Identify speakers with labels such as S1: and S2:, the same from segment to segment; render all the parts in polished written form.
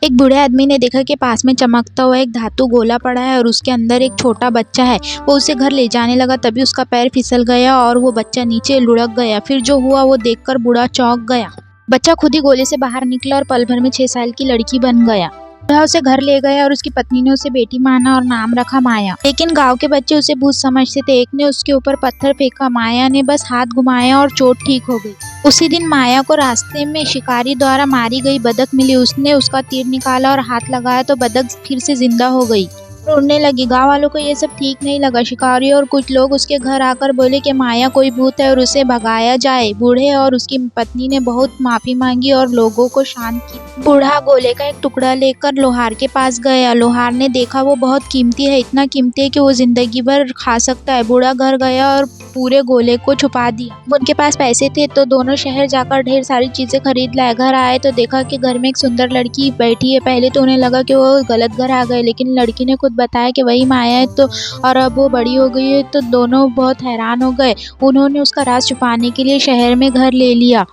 S1: एक बूढ़े आदमी ने देखा कि पास में चमकता हुआ एक धातु गोला पड़ा है और उसके अंदर एक छोटा बच्चा है। वो उसे घर ले जाने लगा, तभी उसका पैर फिसल गया और वो बच्चा नीचे लुढ़क गया। फिर जो हुआ वो देखकर बूढ़ा चौंक गया। बच्चा खुद ही गोले से बाहर निकला और पल भर में 6 साल की लड़की बन गया। बूढ़ा उसे घर ले गया और उसकी पत्नी ने उसे बेटी माना और नाम रखा माया। लेकिन गांव के बच्चे उसे भूत समझते थे। एक ने उसके ऊपर पत्थर फेंका, माया ने बस हाथ घुमाया और चोट ठीक हो गई। उसी दिन माया को रास्ते में शिकारी द्वारा मारी गई बतख मिली। उसने उसका तीर निकाला और हाथ लगाया तो बतख फिर से जिंदा हो गई और उड़ने लगी। गांव वालों को ये सब ठीक नहीं लगा। शिकारी और कुछ लोग उसके घर आकर बोले कि माया कोई भूत है और उसे भगाया जाए। बूढ़े और उसकी पत्नी ने बहुत माफी मांगी और लोगों को शांत किया। बूढ़ा गोले का एक टुकड़ा लेकर लोहार के पास गया। लोहार ने देखा वो बहुत कीमती है, इतना कीमती है कि वो जिंदगी भर खा सकता है। बूढ़ा घर गया और पूरे गोले को छुपा दिया। उनके पास पैसे थे तो दोनों शहर जाकर ढेर सारी चीजें खरीद लाए। घर आए तो देखा कि घर में एक सुंदर लड़की बैठी है। पहले तो उन्हें लगा कि वो गलत घर आ गए, लेकिन लड़की ने खुद बताया कि वही माया है तो और अब वो बड़ी हो गई है। तो दोनों बहुत हैरान हो गए। उन्होंने उसका राज छुपाने के लिए शहर में घर ले लिया।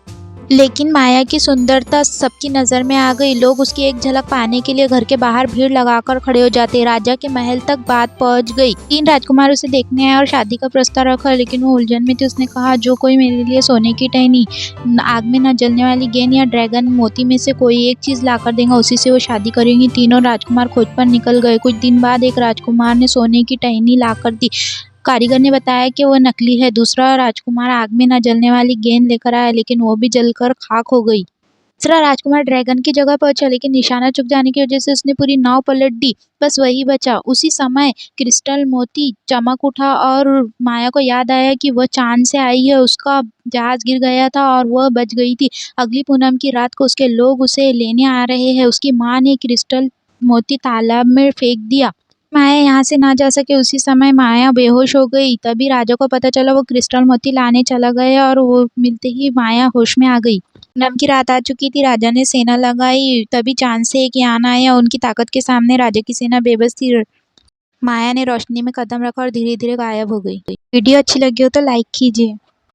S1: लेकिन माया की सुंदरता सबकी नजर में आ गई। लोग उसकी एक झलक पाने के लिए घर के बाहर भीड़ लगाकर खड़े हो जाते। राजा के महल तक बात पहुंच गई। 3 राजकुमार उसे देखने आए और शादी का प्रस्ताव रखा, लेकिन वो उलझन में थी। उसने कहा, जो कोई मेरे लिए सोने की टहनी, आग में न जलने वाली गेंद या ड्रैगन मोती में से कोई एक चीज लाकर देगा, उसी से वो शादी करेंगी। तीनों राजकुमार खोज पर निकल गए। कुछ दिन बाद एक राजकुमार ने सोने की टहनी लाकर दी। कारीगर ने बताया कि वो नकली है। दूसरा राजकुमार आग में न जलने वाली गेंद लेकर आया, लेकिन वो भी जलकर खाक हो गई। तीसरा राजकुमार ड्रैगन की जगह पहुंचा, लेकिन निशाना चूक जाने की वजह से उसने पूरी नाव पलट दी। बस वही बचा। उसी समय क्रिस्टल मोती चमक उठा और माया को याद आया कि वह चांद से आई है। उसका जहाज गिर गया था और वह बच गई थी। अगली पूनम की रात को उसके लोग उसे लेने आ रहे हैं। उसकी माँ ने क्रिस्टल मोती तालाब में फेंक दिया। माया यहाँ से ना जा सके। उसी समय माया बेहोश हो गई। तभी राजा को पता चला। वो क्रिस्टल मोती लाने चला गया और वो मिलते ही माया होश में आ गई। पूनम की रात आ चुकी थी। राजा ने सेना लगाई। तभी चांद से एक यान आया। उनकी ताकत के सामने राजा की सेना बेबस थी। माया ने रोशनी में कदम रखा और धीरे धीरे गायब हो गई। वीडियो अच्छी लगी हो तो लाइक कीजिए।